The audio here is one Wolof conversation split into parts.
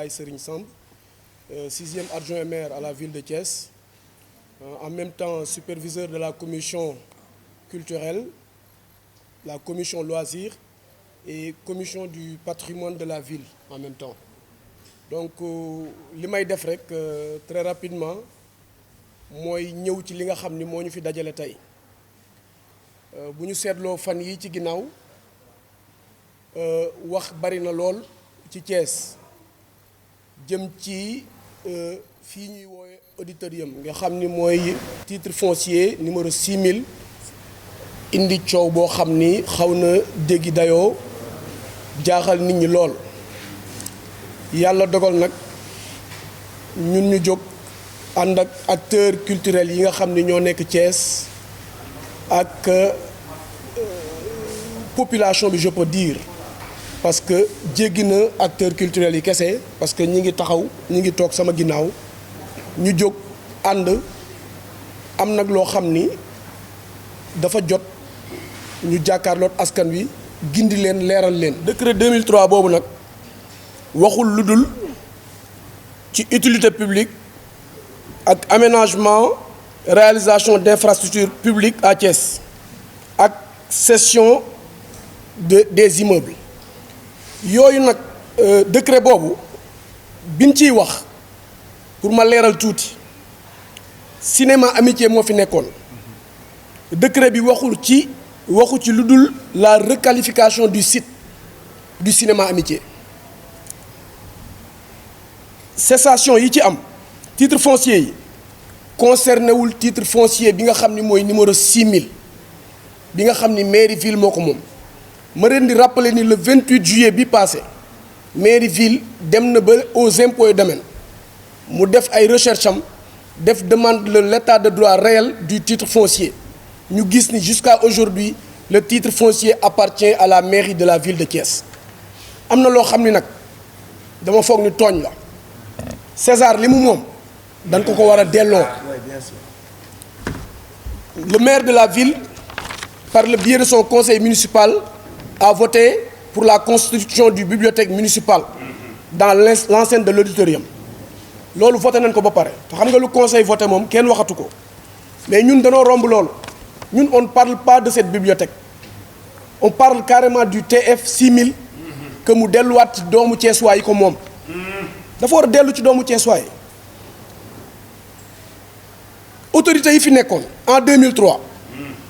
Baye Serigne Samb, 6e adjoint maire à la ville de Thiès, en même temps superviseur de la commission culturelle, la commission loisirs et commission du patrimoine de la ville en même temps. Donc li may def rek très rapidement mooy ñëw ci li nga xam ni moo ñu fi dajale tey bu ñu seetloo fan yi ci ginnaaw wax bari na lool ci Thiès jëm ci fii ñuy woowe auditorium nga xam ni mooy titre foncier numéro 6000 indi coow boo xam ni xaw na jéggi dayoo jaaxal nit ñi lool yàlla dogal nag ñun ñu jóg ànd ak acteurs culturels yi nga xam ni ñoo nekk Thiès ak population bi je peux dire parce que jéggi na acteurs culturels yi kese parce que ñi ngi taxaw ñi ngi toog sama ginnaaw ñu jóg ànd am nag loo xam ni dafa jot ñu jàkkaarloot askan wi gindi leen leeral leen. décret 2003 boobu nag waxul lu dul ci utilité publique ak aménagement réalisation d'infrastructures publiques à Thiès ak cession des immeubles yooyu nag décret boobu biñ ciy wax pour ma leeral tuuti cinéma amitié moo fi nekkoon décret bi waxu ci lu dul la requalification du site du cinéma amitié cessation yi ci am titre foncier yi concerné wul titre foncier bi nga xam ni mooy numéro 6000 bi nga xam ni mairie ville moo ko moom ma leen di rappeler ni le 28 juillet bi passé mairie ville dem na ba aux impôts et domaines mu def ay recherche am def demande de l'état de droit réel du titre foncier ñu gis ni jusqu'à aujourd'hui le titre foncier appartient à la mairie de la ville de Thiès am na loo xam ni nag dama foog ni tooñ la César li mu moom dañ ko war a delloo. Le maire de la ville par le biais de son conseil municipal a voté pour la construction du bibliothèque municipale dans l'enceinte de l'auditorium loolu voté nañ ko ba pare te xam nga lu conseil voté moom kenn waxatu ko mais ñun dañoo romb loolu ñun on ne parle pas de cette bibliothèque on parle carrément du TF 6000 que mu delluwaat ci doomu Thiessois yi ko moom dafa war a dellu ci doomu Thiessois yi autorités yi fi nekkoon en 2003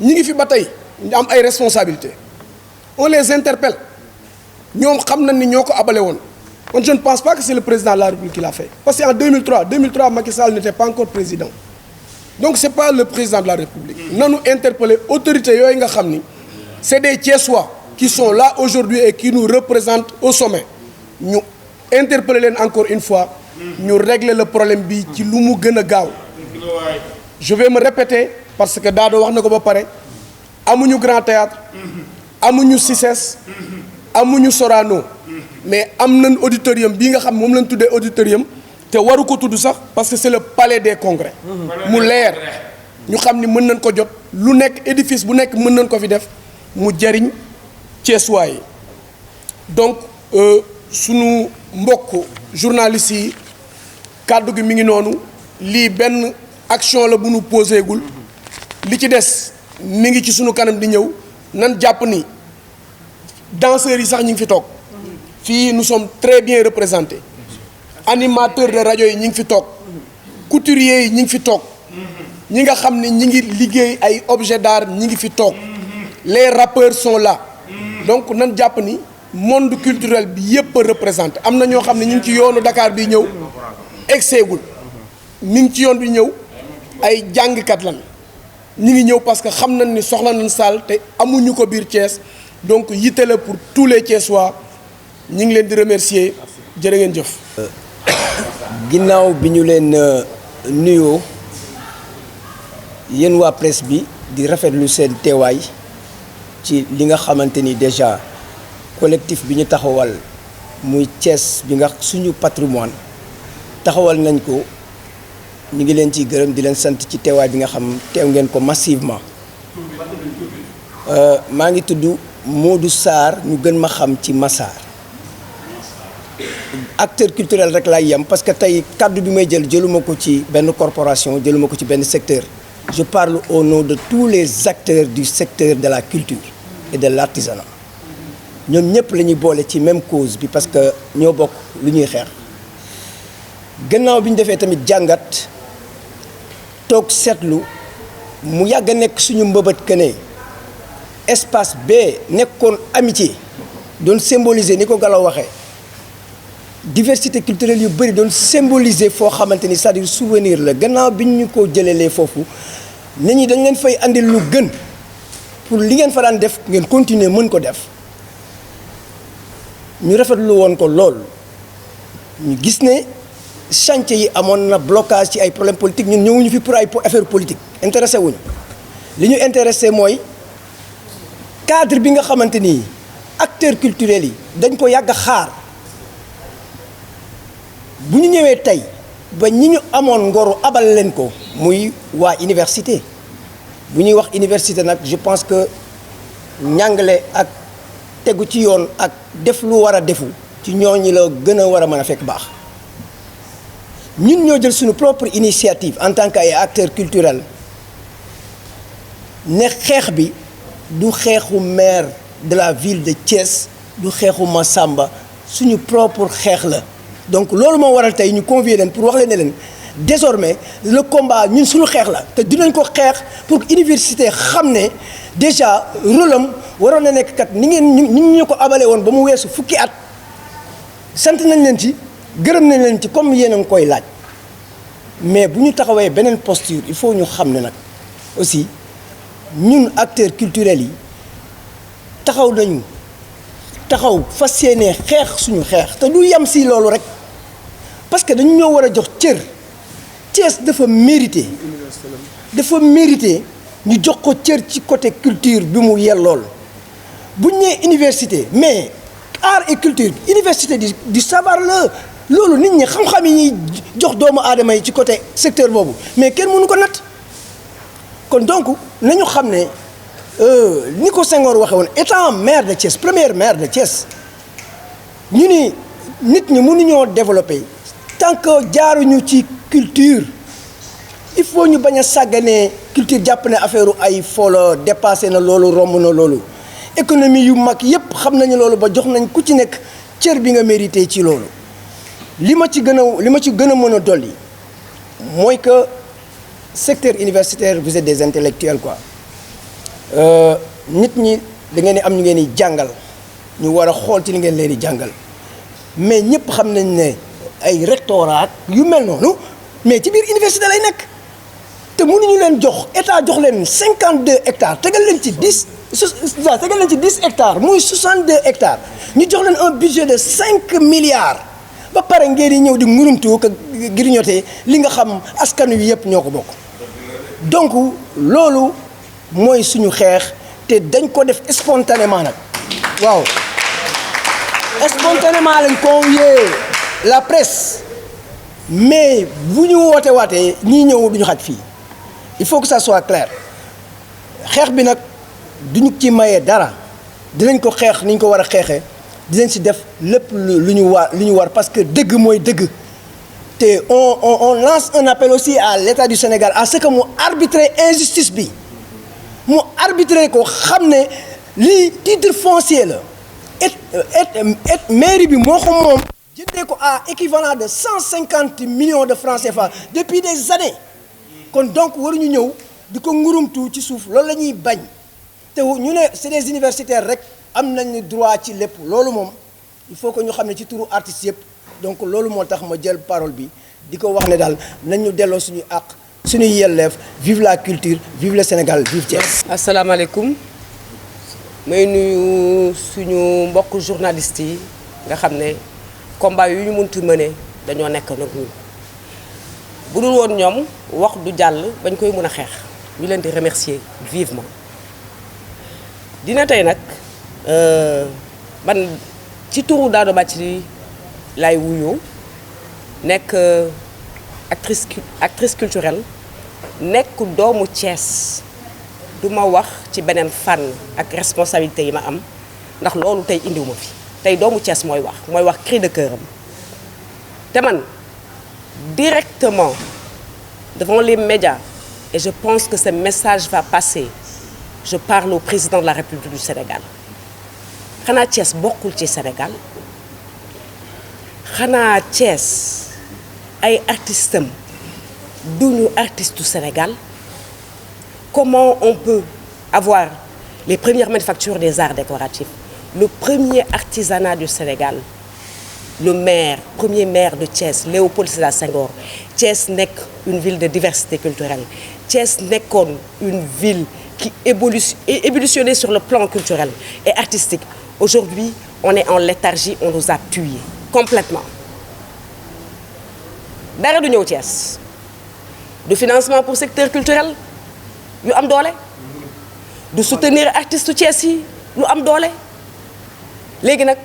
ñi ngi fi ba tey ñu am ay responsabilités on les interpelle ñoom xam nañ ni ñoo ko abale woon man je ne pense pas que c'est le président de la République qui l'a fait parce que en 2003 Macky Sall n'était pas encore président donc c'est pas le président de la République nanu interpeller autorités yooyu nga xam ni c'est des Thiessois qui sont là aujourd'hui et qui nous représentent au sommet ñu interpeller leen encore une fois ñu régler le problème bi ci lu mu gën a gaaw je vais me répéter parce que Dado wax na ko ba pare amuñu Grand Théâtre amuñu CICES amuñu Sorano mais am nañ auditorium bii nga xam moom lañ tuddee auditorium te waru ko tudd sax parce que c'est le palais des congrès mu leer ñu xam ni mën nañ ko jot lu nekk édifice bu nekk mën nañ ko fi def mu jariñ Thiessois yi donc sunu mbokk journalistes yi kàddu gi mi ngi noonu lii benn action la bu nu posé gul li ci des mi ngi ci sunu kanam di ñëw nan jàpp ni danseurs yi sax ñu ngi fi toog fii nous sommes très bien représentés animateurs de rajo yi ñu ngi fi toog couturiers yi ñu ngi fi toog ñi nga xam ne ñi ngi liggéey ay objets d'art ñi ngi fi toog les rappeurs sont là donc nan jàpp ni monde culturel bi yépp a représenté am na ñoo xam ne ñu ngi ci yoonu Dakar bi ñëw egseegul mi ngi ci yoon bi ñëw ay jàngkat lan ñi ngi ñëw parce que xam nañ ni soxla nañ salle te amuñu ko biir Thiès donc yitte la pour tous les Thiessois ñi ngi leen di remercier jërë ngeen jëf. ginnaaw bi ñu leen nuyoo yéen waa presse bi di rafetlu seen teewaay ci li nga xamante ni déjà collectif bi ñu taxawal muy Thiès bi nga suñu patrimoine taxawal nañ ko ñu ngi leen ciy gërëm di leen sant ci teewaay bi nga xam teew ngeen ko massivement maa ngi tudd Modou Sarr ñu gën ma xam ci Massar acteur culturel rek laay yem parce que tey kaddu bi may jëluma ko ci benn corporation jëluma ko ci benn secteur je parle au nom de tous les acteurs du secteur de la culture et de l'artisanat ñoom ñëpp la ñuy boole ci même cause bi parce que ñoo bokk lu ñuy xeex gannaaw bi ñu defee tamit jàngat toog seetlu mu yàgg a nekk suñu mbëbët que ne espace bee nekkoon amitié doon symboliser ni ko Galaw waxee diversité culturelle yu bëri doon symboliser foo xamante ni c'est-à-dire souvenir la gannaaw bi ñu ko jëlelee foofu nit ñi dañ leen fay andil lu gën pour li ngeen fa daan def ngeen continuer mën ko def ñu rafetlu woon ko lool ñu gis ne chantier yi amoon na blocage ci ay problème politique ñun ñëwuñu fi pour ay affaire politique intéressé wuñu li ñu intéressé mooy cadre bi nga xamante ni acteurs culturels yi dañ ko yàgg xaar bu ñu ñëwee tey ba ñi ñu amoon ngoru abal leen ko muy waa université bu ñuy wax université nag je pense que njàngale ak tegu ci yoon ak def lu war a defu ci ñooñu la gën a war a mën a fekk baax ñun ñoo jël suñu propre initiative en tant que ay acteurs culturels ne xeex bi du xeexu maire de la ville de Thiès du xeexu Massamba suñu propre xeex la donc loolu moo waral tey ñu convier leen pour wax leen ne leen désormais le combat ñun suñu xeex la te dinañ ko xeex pour université xam ne déjà rôle am waroon na nekk kat ni ngeen ñu ko abale woon ba mu weesu fukki at sant nañ leen ci gërëm nañ leen ci comme yéen a ngi koy laaj mais bu ñu taxawee beneen posture il faut ñu xam ne nag aussi ñun acteurs culturels yi taxaw nañu taxaw fas yéene xeex suñu xeex te du yem si loolu rek parce que dañu ñoo war a jox cër Thiès dafa mérité ñu jox ko cër ci côté culture bi mu yellool bu ñu nee université mais art et culture université du savoir la loolu nit ñi xam-xam yi ñuy jox doomu aadama yi ci côté secteur boobu mais kenn mënu ko natt kon donc nañu xam ne ni ko Senghor waxee woon étant maire de Thiès première maire de Thiès ñu ni nit ñi mënuñoo développer tant que jaaruñu ci culture il faut ñu bañ a sàgganee culture jàpp ne affaire ay folo dépassé na loolu romb na loolu économie yu mag yépp xam nañu loolu ba jox nañ ku ci nekk cër bi nga mérité ci loolu li ma ci gën a mën a dolli mooy que secteur universitaire vous êtes des intellectuels quoi nit ñi da ngeen di am ñu ngeen di jàngal ñu war a xool ci li ngeen leen di jàngal mais ñëpp xam nañ ne ay rectorat yu mel noonu mais ci biir université lay nekk te mënuñu leen jox état jox leen 52 hectares tegal leen ci 10 hectares muy 62 hectares ñu jox leen un budget de 5 milliards ba pare ngeen di ñëw di ngurumtu ko grignoter li nga xam askan wi yëpp ñoo ko bokk donc loolu mooy suñu xeex te dañ ko def spontanément nag waaw spontanément lañ convié la presse mais bu ñu waatee ñii ñëw duñu xaj fii il faut que ça soit clair xeex bi nag duñu ci mayee dara dinañ ko xeex ni ñu ko war a xeexee dinañ si def lépp lu ñu war parce que dëgg mooy dëgg te on lance un appel aussi à l'État du Sénégal à ce que mu arbitrer injustice bi mu arbitrer ko xam ne lii titre foncier la et mairie bi moo ko moom jëndee ko à équivalent de 150 millions de francs CFA depuis des années kon donc waruñu ñëw di ko ngurumtu ci suuf loolu la ñuy bañ te ñu ne c'est des universitaires rek am nañu droit ci lépp loolu moom il faut que ñu xam ne ci turu artistes yëpp donc loolu moo tax ma jël parole bi di ko wax ne daal nañu delloo suñu àq suñuy yelleef vive la culture vive le Sénégal vive Thiès. asalaamaaleykum may nuyu suñu mbokk journalistes yi nga xam ne combat yu ñu mënti mëne dañoo nekk nag ñun bu dul woon ñoom wax du jàll bañ koy mën a xeex ñu leen di remercier vivement dina tey nag man ci turu Dado Bathily lay wuyoo nekk actrice culturelle nekk doomu Thiès du ma wax ci beneen fànn ak responsabilité yi ma am ndax loolu tey indiw ma fi tey doomu Thiès mooy wax cri de cœur am te man directement devant les médias, et je pense que ce message va passer, je parle au président de la République du Sénégal. xanaa Thiès bokkul ci Sénégal xanaa Thiès ay artistes am duñu artiste du Sénégal. Comment on peut avoir les premières manufactures des arts décoratifs, le premier artisanat du Sénégal, le premier maire de Thiès, Léopold Sédar Senghor. Thiès nekk une ville de diversité culturelle. Thiès nekkoon une ville qui évolutionnait sur le plan culturel et artistique. Aujourd'hui, on est en léthargie, on nous a tués complètement. Dara du ñëw Thiès. Du financement pour secteur culturel yu am doole. Du soutenir artistes Thiès yi lu am doole. Léegi nag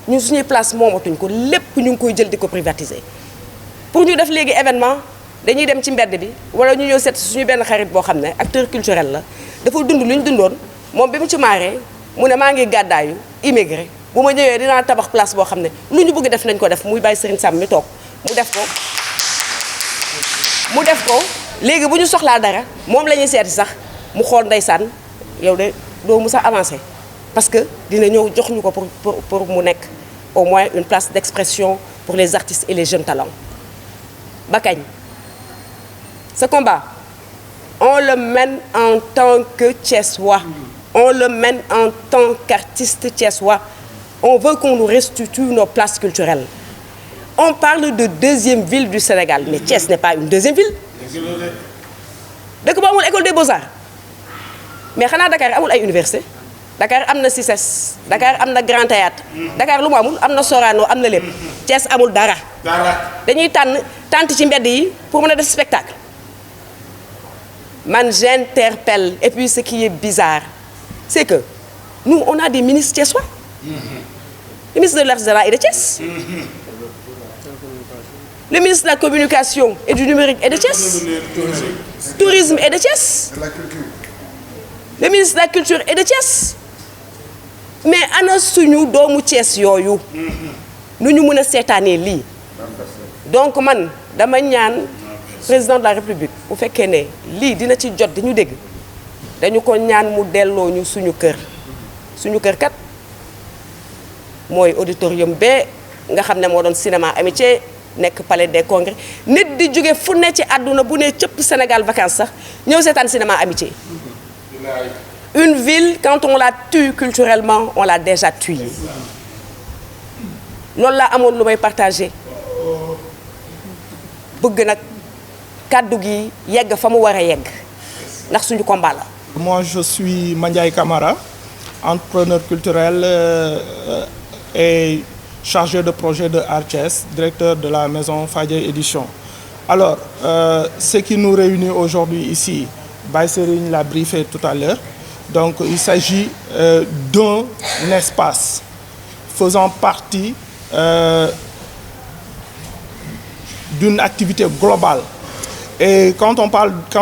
ñun suñuy place moomatuñ ko lépp ñu ngi koy jël di ko privatiser. Pour ñu def léegi événement dañuy dem ci mbedd bi wala ñu ñëw seet suñu benn xarit boo xam ne acteur culturel la dafa dund lu ñu dundoon moom bi mu ci maaree mu ne maa ngi gàddaayu immigré bu ma ñëwee dinaa tabax place boo xam ne lu ñu bëgg def nañ ko def muy bàyyi Serigne Sam mi toog mu def ko léegi bu ñu soxlaa dara moom la ñuy seeti sax mu xool ndeysaan yow de doo mu sax avancé parce que dina ñëw jox ñu ko pour mu nekk au moins une place d'expression pour les artistes et les jeunes talents. Ba kañ ce combat on le mène en tant que Thiessois, on le mène en tant qu'artiste thiessois. On veut qu'on nous restitue nos places culturelles. On parle de deuxième ville du Sénégal, mais Thiès n'est pas une deuxième ville. dëkk ba amul école des beaux-arts mais xanaa Dakar amul ay université. Dakar am na CICES, Dakar am na Grand Théâtre, Dakar lu mu amul am na Sorano am na lépp. Thiès amul dara. dañuy tànt ci mbedd yi pour mën a def spectacle. Man j'interpelle, et puis ce qui est bizarre c'est que nous on a des ministres thiessois. Le ministre de l'Artisanat est de Thiès. Le ministre de la Communication et du Numérique est de Thiès. Tourisme est de Thiès. Le ministre de la Culture est de Thiès. Mais ana suñu doomu Thiès yooyu nu ñu mën a seetaanee lii. Donc man dama ñaan président de la République bu fekkee ne lii dina ci jot di ñu dégg dañu ko ñaan mu delloo ñu suñu kër kat mooy auditorium bee nga xam ne moo doon cinéma amitié nekk palais des congrès nit di jóge fu ne ci àdduna bu ne cëpp Sénégal vacances sax ñëw seetaan cinéma amitié. Une ville quand on la tue culturellement on l'a déjà tuée. Loolu laa amoon lu may partagé bëgg nag kàddu gi yegg fa mu war a yegg ndax suñu combat la. Moi je suis Mandiaye Camara, entrepreneur culturel et chargé de projet de Art Thiès, directeur de la maison Fadjey Édition. Alors, ce qui nous réunit aujourd'hui ici, Baye Serigne l'a briefé tout à l'heure. Donc, il s'agit d'un espace faisant partie d'une activité globale. Et quand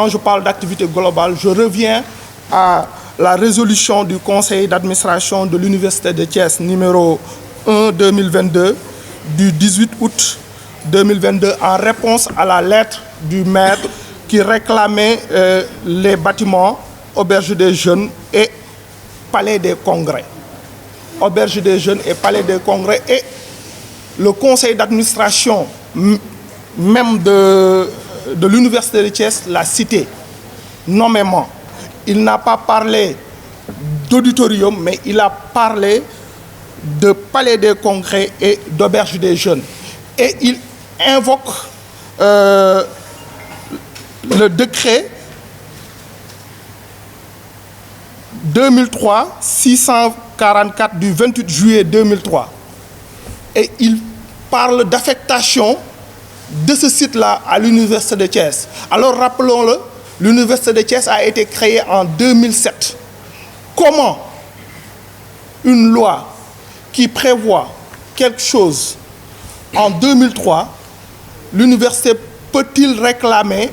je parle d'activité globale, je reviens à la résolution du conseil d'administration de l'Université de Thiès numéro 1/2022 du 18 août 2022 en réponse à la lettre du maire qui réclamait les bâtiments Auberge des Jeunes et Palais des Congrès. Auberge des Jeunes et Palais des Congrès et le conseil d'administration même de l'Université de Thiès l'a cité nommément. Il n'a pas parlé d'auditorium, mais il a parlé de Palais des Congrès et d'Auberge des Jeunes. Et il invoque le décret 2003-644 du 28 juillet 2003. Et il parle d'affectation de ce site-là à l'Université de Thiès. Alors rappelons-le, l'Université de Thiès a été créée en 2007. Comment une loi qui prévoit quelque chose en 2003, l'université peut-elle réclamer,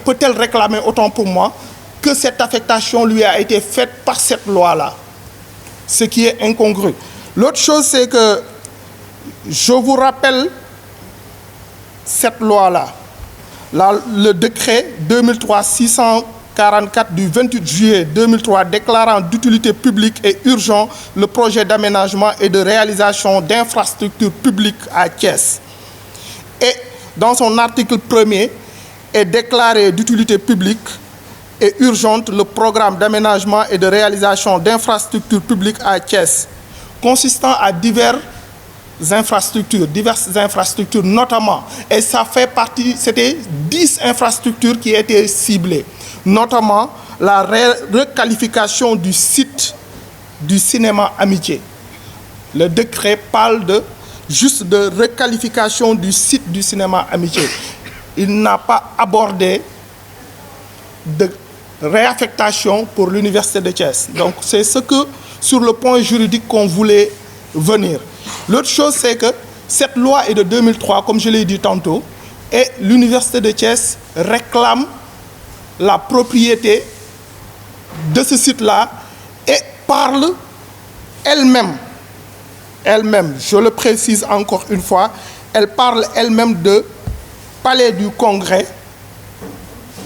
autant pour moi, que cette affectation lui a été faite par cette loi-là, ce qui est incongru. L'autre chose, c'est que je vous rappelle cette loi-là, le décret 2003-644 du 28 juillet 2003 déclarant d'utilité publique et urgent le projet d'aménagement et de réalisation d'infrastructures publiques à Thiès. Et dans son article 1er est déclaré d'utilité publique et urgente le programme d'aménagement et de réalisation d'infrastructures publiques à Thiès, consistant à diverses infrastructures notamment, et ça fait partie, c'était 10 infrastructures qui étaient ciblées, notamment la requalification du site du cinéma Amitié. Le décret parle juste de requalification du site du cinéma Amitié. Il n'a pas abordé de réaffectation pour l'université de Thiès. Donc c'est ce que, sur le point juridique, qu'on voulait venir. L'autre chose, c'est que cette loi est de 2003, comme je l'ai dit tantôt, et l'université de Thiès réclame la propriété de ce site-là et parle elle-même, je le précise encore une fois, elle parle elle-même de palais du Congrès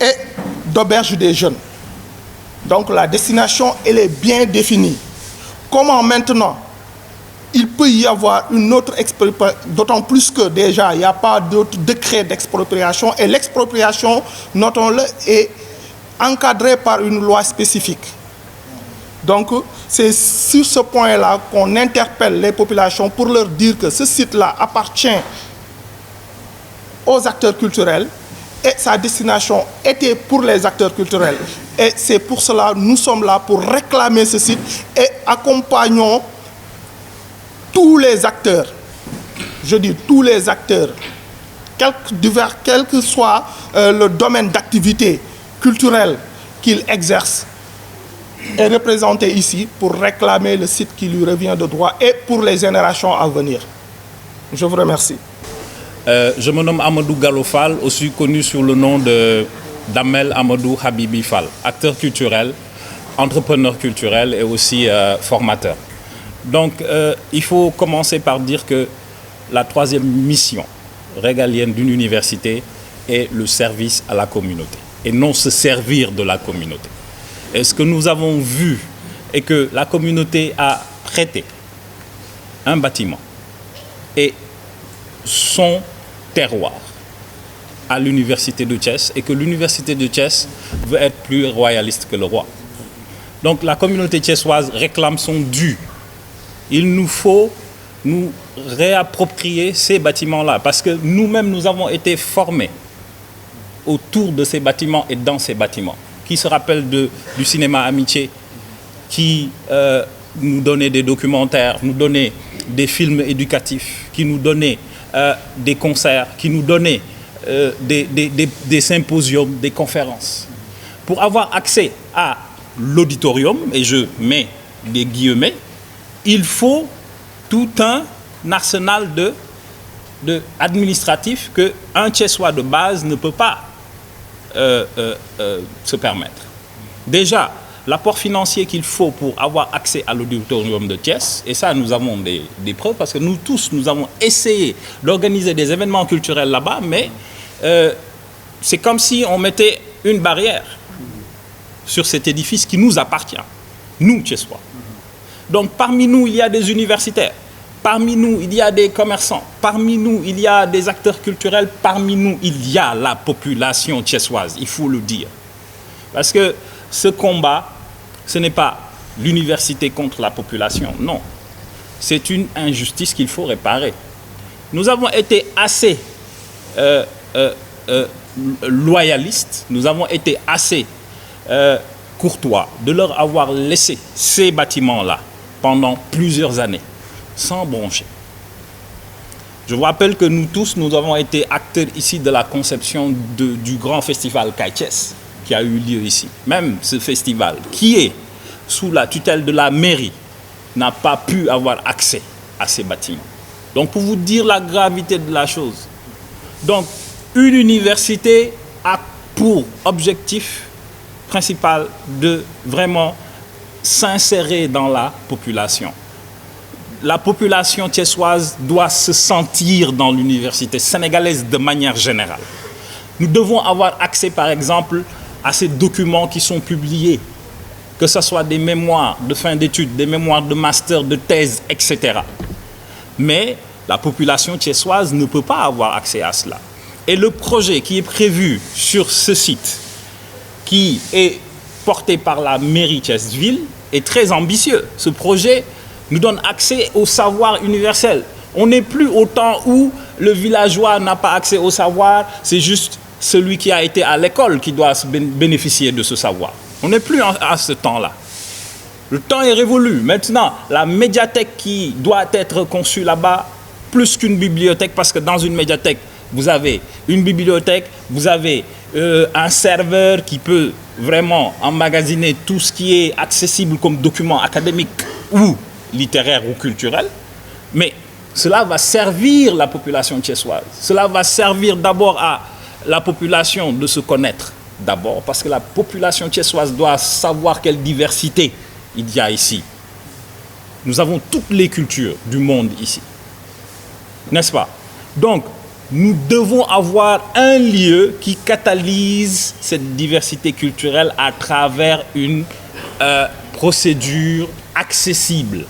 et d'auberge des jeunes. Donc la destination, elle est bien définie. Comment maintenant il peut y avoir une autre expropriation, d'autant plus que déjà il n'y a pas d'autre décret d'expropriation et l'expropriation, notons-le, est encadrée par une loi spécifique. Donc c'est sur ce point-là qu'on interpelle les populations pour leur dire que ce site-là appartient aux acteurs culturels et sa destination était pour les acteurs culturels. Et c'est pour cela que nous sommes là pour réclamer ce site et accompagnons tous les acteurs, je dis tous les acteurs, quel que soit le domaine d'activité culturelle qu'ils exercent, est représenté ici pour réclamer le site qui lui revient de droit et pour les générations à venir. Je vous remercie. Je me nomme Amadou Gallo Fall, aussi connu sous le nom d'Amel Amadou Habibi Fall, acteur culturel, entrepreneur culturel et aussi formateur. Donc, il faut commencer par dire que la troisième mission régalienne d'une université est le service à la communauté et non se servir de la communauté. Et ce que nous avons vu est que la communauté a prêté un bâtiment et son terroir à l'université de Thiès et que l'université de Thiès veut être plus royaliste que le roi. Donc la communauté thiessoise réclame son dû. Il nous faut nous réapproprier ces bâtiments-là parce que nous-mêmes, nous avons été formés autour de ces bâtiments et dans ces bâtiments. Qui se rappelle du cinéma Amitié, qui nous donnait des documentaires, nous donnait des films éducatifs, qui nous donnait des concerts, qui nous donnait des symposiums, des conférences. Pour avoir accès à l'auditorium, et je mets des guillemets, il faut tout un arsenal administratif qu'un Thiessois de base ne peut pas se permettre. Déjà, l'apport financier qu'il faut pour avoir accès à l'auditorium de Thiès, et ça nous avons des preuves parce que nous tous, nous avons essayé d'organiser des événements culturels là-bas, mais c'est comme si on mettait une barrière sur cet édifice qui nous appartient, nous Thiessois. Donc parmi nous, il y a des universitaires, parmi nous, il y a des commerçants, parmi nous, il y a des acteurs culturels, parmi nous, il y a la population thiessoise, il faut le dire. Parce que ce combat, ce n'est pas l'université contre la population, non. C'est une injustice qu'il faut réparer. Nous avons été assez loyalistes, nous avons été assez courtois de leur avoir laissé ces bâtiments-là pendant plusieurs années, sans broncher. Je vous rappelle que nous tous, nous avons été acteurs ici de la conception du grand festival Kaay Thiès, qui a eu lieu ici. Même ce festival, qui est sous la tutelle de la mairie, n'a pas pu avoir accès à ces bâtiments. Donc, pour vous dire la gravité de la chose, donc, une université a pour objectif principal de vraiment s'insérer dans la population. la population thiessoise doit se sentir dans l'université sénégalaise de manière générale. Nous devons avoir accès, par exemple, à ces documents qui sont publiés, que ce soit des mémoires de fin d'études, des mémoires de master, de thèse, etc. Mais la population thiessoise ne peut pas avoir accès à cela. Et le projet qui est prévu sur ce site, qui est porté par la mairie Thiès-Ville, est très ambitieux. Ce projet nous donne accès au savoir universel. On n'est plus au temps où le villageois n'a pas accès au savoir, c'est juste celui qui a été à l'école qui doit bénéficier de ce savoir. On n'est plus à ce temps-là. Le temps est révolu. Maintenant, la médiathèque qui doit être conçue là-bas, plus qu'une bibliothèque, parce que dans une médiathèque, vous avez une bibliothèque, vous avez un serveur qui peut vraiment emmagasiner tout ce qui est accessible comme document académique ou littéraire ou culturel. Mais cela va servir la population thiessoise. Cela va servir d'abord à la population de se connaître d'abord, parce que la population thiessoise doit savoir quelle diversité il y a ici. Nous avons toutes les cultures du monde ici, n'est-ce pas? Donc, nous devons avoir un lieu qui catalyse cette diversité culturelle à travers une procédure accessible,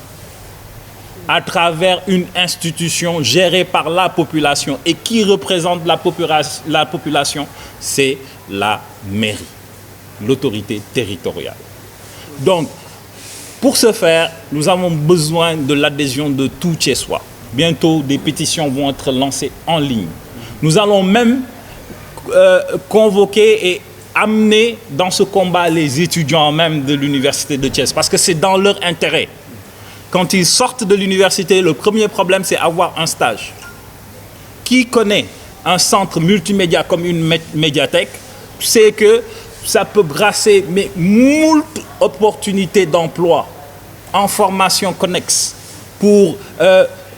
à travers une institution gérée par la population. Et qui représente la population? C'est la mairie, l'autorité territoriale. Donc, pour ce faire, nous avons besoin de l'adhésion de tout Thiessois. Bientôt, des pétitions vont être lancées en ligne. Nous allons même convoquer et amener dans ce combat les étudiants même de l'université de Thiès, parce que c'est dans leur intérêt. Quand ils sortent de l'université, le premier problème, c'est avoir un stage. Qui connaît un centre multimédia comme une médiathèque sait que ça peut brasser moult opportunités d'emploi en formation connexe pour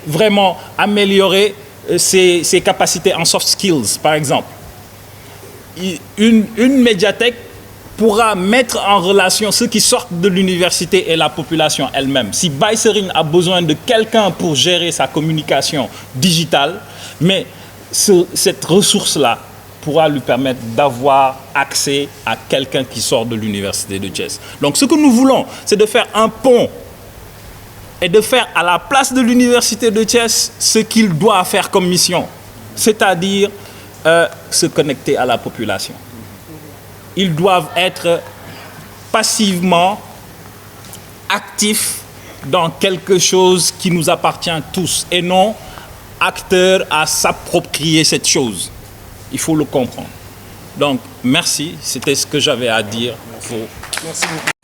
vraiment améliorer ses capacités en soft skills, par exemple. Une médiathèque pourra mettre en relation ceux qui sortent de l'université et la population elle-même. Si Baïserine a besoin de quelqu'un pour gérer sa communication digitale, mais cette ressource-là pourra lui permettre d'avoir accès à quelqu'un qui sort de l'université de Thiès. Donc ce que nous voulons, c'est de faire un pont et de faire à la place de l'université de Thiès ce qu'il doit faire comme mission, c'est-à-dire se connecter à la population. Ils doivent être passivement actifs dans quelque chose qui nous appartient tous et non acteurs à s'approprier cette chose. Il faut le comprendre. Donc, merci. C'était ce que j'avais à dire. Merci beaucoup.